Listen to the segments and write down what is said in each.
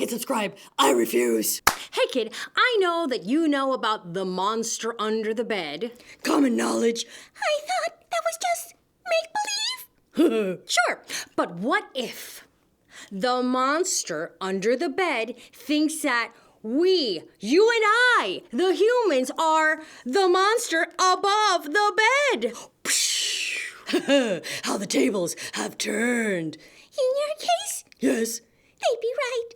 and subscribe. I refuse. Hey kid, I know that you know about the monster under the bed. Common knowledge. I thought that was just make-believe. Sure, but what if the monster under the bed thinks that we, you and I, the humans, are the monster above the bed? How the tables have turned. In your case, Yes. they'd be right.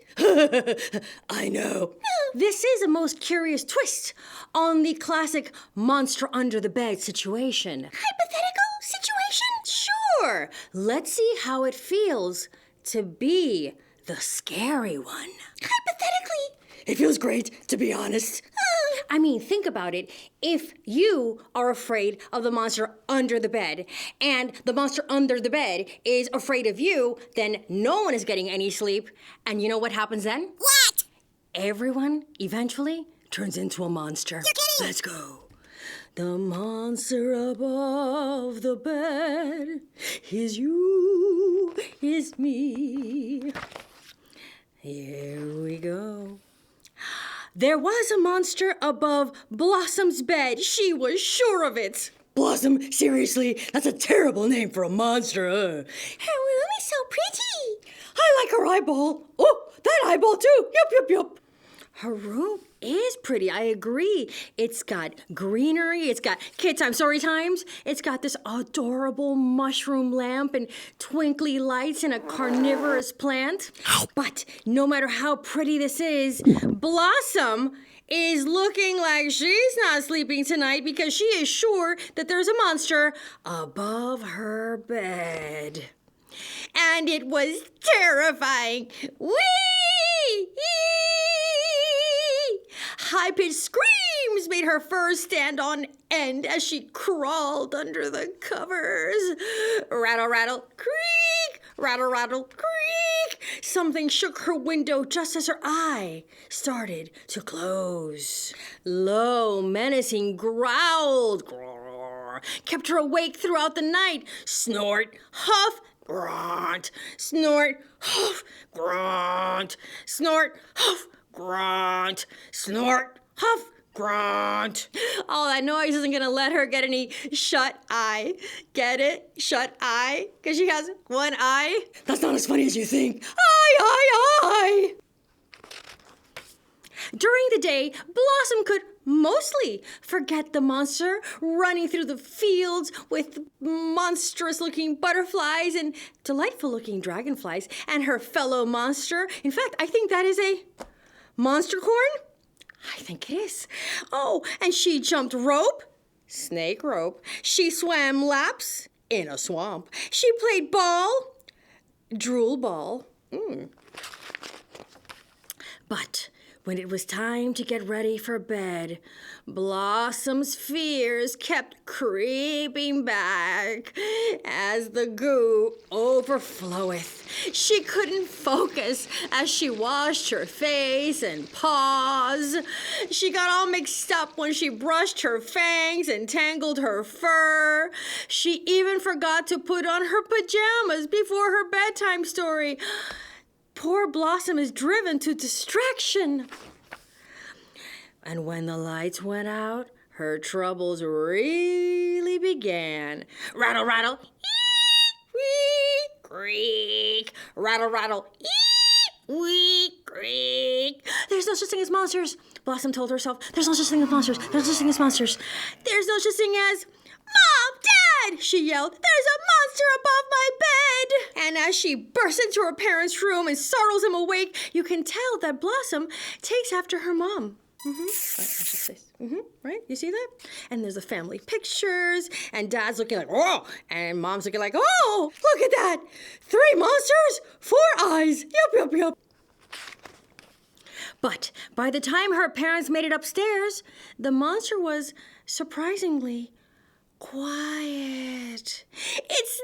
I know. This is a most curious twist on the classic monster under the bed situation. Hypothetical situation? Sure, let's see how it feels to be the scary one. Hypothetically. It feels great, to be honest. I mean, think about it. If you are afraid of the monster under the bed, and the monster under the bed is afraid of you, then no one is getting any sleep. And you know what happens then? What? Everyone eventually turns into a monster. You're kidding. Let's go. The monster above the bed is you, is me. Here we go. There was a monster above Blossom's bed. She was sure of it. Blossom, seriously? That's a terrible name for a monster, Her room is so pretty. I like her eyeball. Oh, that eyeball too. Yup. Her room is pretty, I agree. It's got greenery, it's got KidTime StoryTimes, it's got this adorable mushroom lamp and twinkly lights and a carnivorous plant. But no matter how pretty this is, Blossom is looking like she's not sleeping tonight because she is sure that there's a monster above her bed. And it was terrifying. Whee! High-pitched screams made her fur stand on end as she crawled under the covers. Rattle, rattle, creak! Rattle, rattle, creak! Something shook her window just as her eye started to close. Low, menacing growled, kept her awake throughout the night. Snort, huff, grunt, snort, huff, grunt, snort, huff, grunt, snort, huff, grunt. All that noise isn't gonna let her get any shut eye. Get it? Shut eye? Because she has one eye. That's not as funny as you think. Aye. During the day, Blossom could mostly forget the monster running through the fields with monstrous-looking butterflies and delightful-looking dragonflies and her fellow monster. In fact, I think that is a monster corn? I think it is. Oh, and she jumped rope, snake rope. She swam laps in a swamp. She played ball, drool ball. But when it was time to get ready for bed, Blossom's fears kept creeping back as the goo overfloweth. She couldn't focus as she washed her face and paws. She got all mixed up when she brushed her fangs and tangled her fur. She even forgot to put on her pajamas before her bedtime story. Poor Blossom is driven to distraction. And when the lights went out, her troubles really began. Rattle, rattle, wee, creak. Rattle, rattle, wee, creak. There's no such thing as monsters, Blossom told herself. There's no such thing as monsters. There's no such thing as monsters. There's no such thing as... Mom! Dad! She yelled. There's a monster above my bed! And as she burst into her parents' room and startles them awake, you can tell that Blossom takes after her mom. Right? You see that? And there's the family pictures, and Dad's looking like, oh, and Mom's looking like, oh, look at that! 3 monsters, 4 eyes. Yup. But by the time her parents made it upstairs, the monster was surprisingly quiet. It's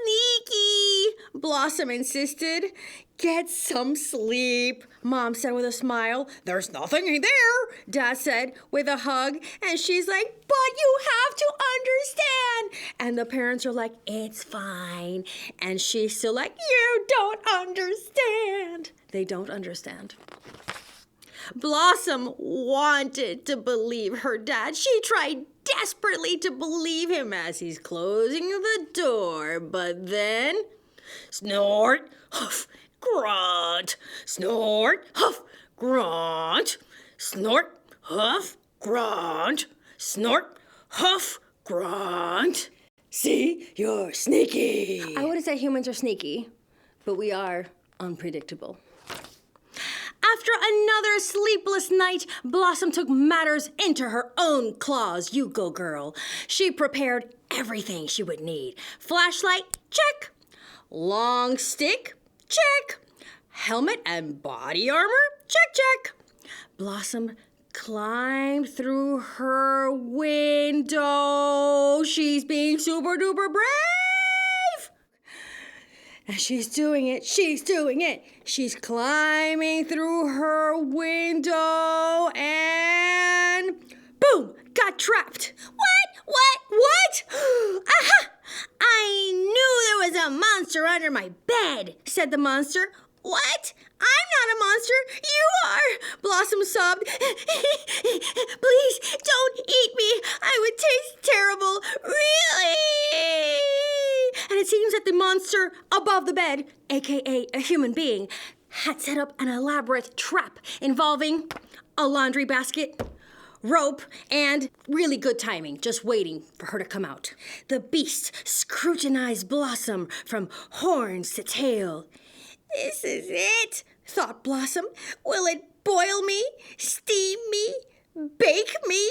sneaky, Blossom insisted. Get some sleep, Mom said with a smile. There's nothing there, Dad said with a hug. And she's like, but you have to understand. And the parents are like, it's fine. And she's still like, you don't understand. They don't understand. Blossom wanted to believe her dad. She tried desperately to believe him as he's closing the door, but then snort, huff, grunt, snort, huff, grunt, snort, huff, grunt, snort, huff, grunt. See, you're sneaky. I wouldn't say humans are sneaky, but we are unpredictable. After another sleepless night, Blossom took matters into her own claws. You go, girl. She prepared everything she would need. Flashlight, check. Long stick, check. Helmet and body armor, check, check. Blossom climbed through her window. She's being super duper brave. And she's doing it. She's climbing through her window and boom, got trapped. What? Aha! I knew there was a monster under my bed, said the monster. What? I'm not a monster. You are, Blossom sobbed. Please don't eat me. I would taste terrible. Really? And it seems that the monster above the bed, aka a human being, had set up an elaborate trap involving a laundry basket, rope, and really good timing, just waiting for her to come out. The beast scrutinized Blossom from horns to tail. This is it, thought Blossom. Will it boil me, steam me, bake me?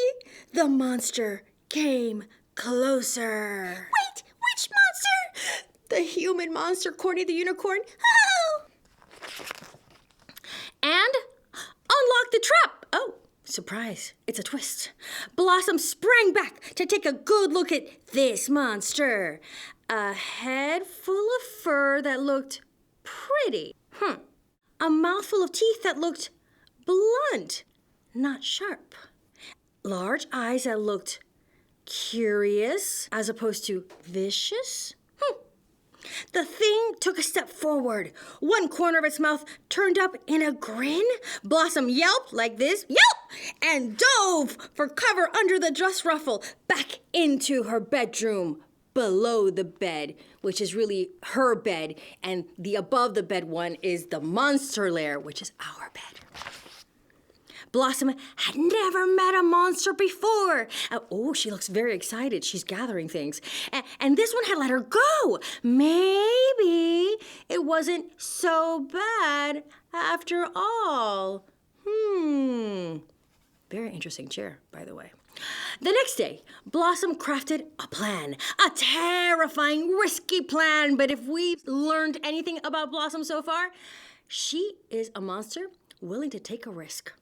The monster came closer. Wait, which monster? The human monster, Corny the unicorn. Oh! And unlock the trap. Oh, surprise, it's a twist. Blossom sprang back to take a good look at this monster. A head full of fur that looked pretty. A mouthful of teeth that looked blunt, not sharp. Large eyes that looked curious as opposed to vicious. The thing took a step forward. One corner of its mouth turned up in a grin. Blossom yelped like this, yelp, and dove for cover under the dress ruffle back into her bedroom below the bed, which is really her bed, and the above the bed one is the monster lair, which is our bed. Blossom had never met a monster before. Oh, she looks very excited. She's gathering things. And this one had let her go. Maybe it wasn't so bad after all. Very interesting chair, by the way. The next day, Blossom crafted a plan. A terrifying, risky plan. But if we've learned anything about Blossom so far, she is a monster willing to take a risk.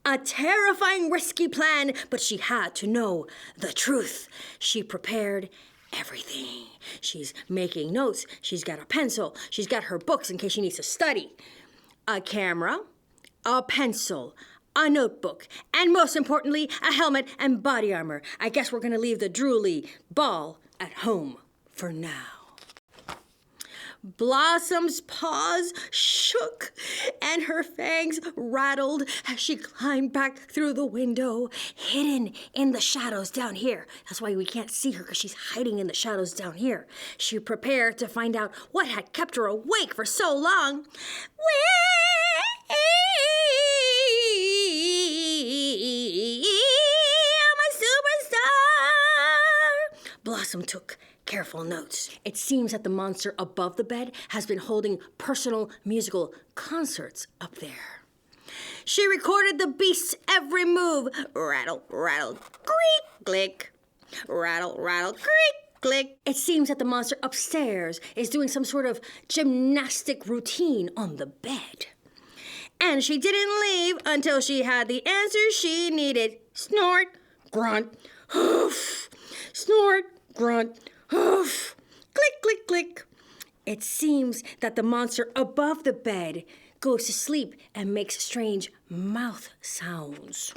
A terrifying, risky plan, but she had to know the truth. She prepared everything. She's making notes. She's got a pencil. She's got her books in case she needs to study. A camera, a pencil, a notebook, and most importantly, a helmet and body armor. I guess we're gonna leave the drooly ball at home for now. Blossom's paws shook and her fangs rattled as she climbed back through the window, hidden in the shadows down here. That's why we can't see her, because she's hiding in the shadows down here. She prepared to find out what had kept her awake for so long. Where am I, superstar? Blossom took careful notes. It seems that the monster above the bed has been holding personal musical concerts up there. She recorded the beast's every move. Rattle, rattle, creak, click. Rattle, rattle, creak, click. It seems that the monster upstairs is doing some sort of gymnastic routine on the bed. And she didn't leave until she had the answers she needed. Snort, grunt, hoof. Snort, grunt, hoof. Click, click, click. It seems that the monster above the bed goes to sleep and makes strange mouth sounds.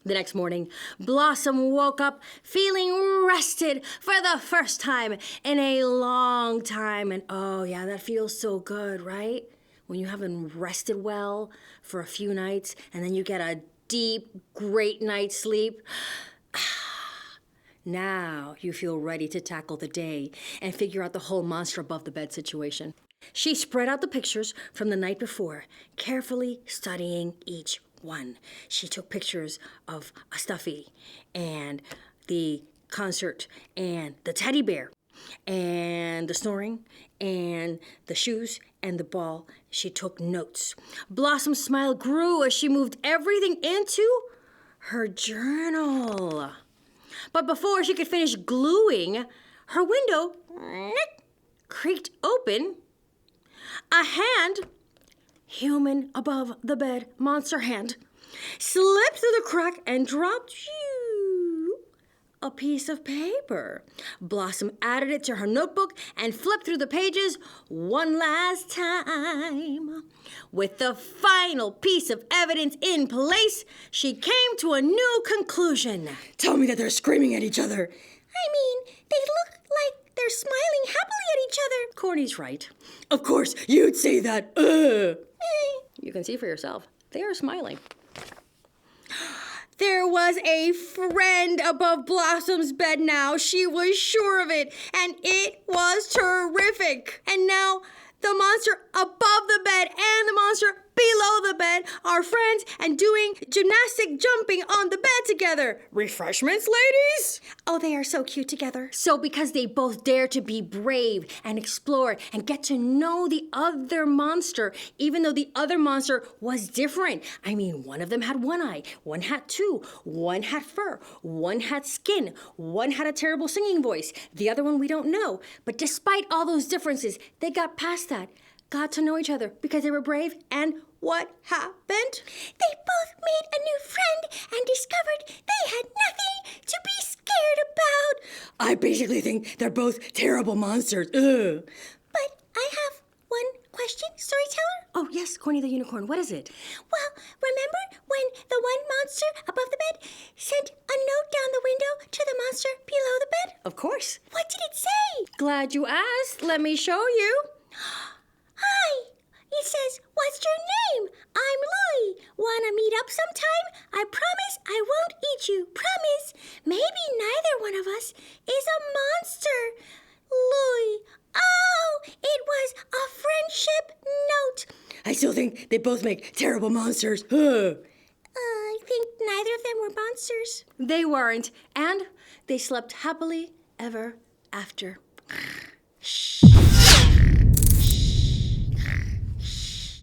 The next morning, Blossom woke up feeling rested for the first time in a long time. And oh yeah, that feels so good, right? when you haven't rested well for a few nights and then you get a deep, great night's sleep? Now you feel ready to tackle the day and figure out the whole monster above the bed situation. She spread out the pictures from the night before, carefully studying each one. She took pictures of a stuffy and the concert and the teddy bear and the snoring and the shoes and the ball. She took notes. Blossom's smile grew as she moved everything into her journal. But before she could finish gluing, her window creaked open. A hand, human above the bed, monster hand, slipped through the crack and dropped a piece of paper. Blossom added it to her notebook and flipped through the pages one last time. With the final piece of evidence in place, she came to a new conclusion. Tell me that they're screaming at each other. I mean, they look like they're smiling happily at each other. Corny's right. Of course, you'd say that. You can see for yourself. They are smiling. There was a friend above Blossom's bed now. She was sure of it, and it was terrific. And now the monster above the bed and the monster below the bed are friends and doing gymnastic jumping on the bed together. Refreshments, ladies? Oh, they are so cute together. So because they both dare to be brave and explore and get to know the other monster, even though the other monster was different. I mean, one of them had one eye, one had two, one had fur, one had skin, one had a terrible singing voice. The other one we don't know. But despite all those differences, they got past that, got to know each other because they were brave. And what happened? They both made a new friend and discovered they had nothing to be scared about. I basically think they're both terrible monsters. But I have one question, Storyteller. Oh, yes, Corny the Unicorn. What is it? Well, remember when the one monster above the bed sent a note down the window to the monster below the bed? Of course. What did it say? Glad you asked. Let me show you. Hi. It says, "What's your name? I'm Louie. Wanna meet up sometime? I promise I won't eat you. Promise. Maybe neither one of us is a monster. Louie." Oh, it was a friendship note. I still think they both make terrible monsters. I think neither of them were monsters. They weren't, and they slept happily ever after.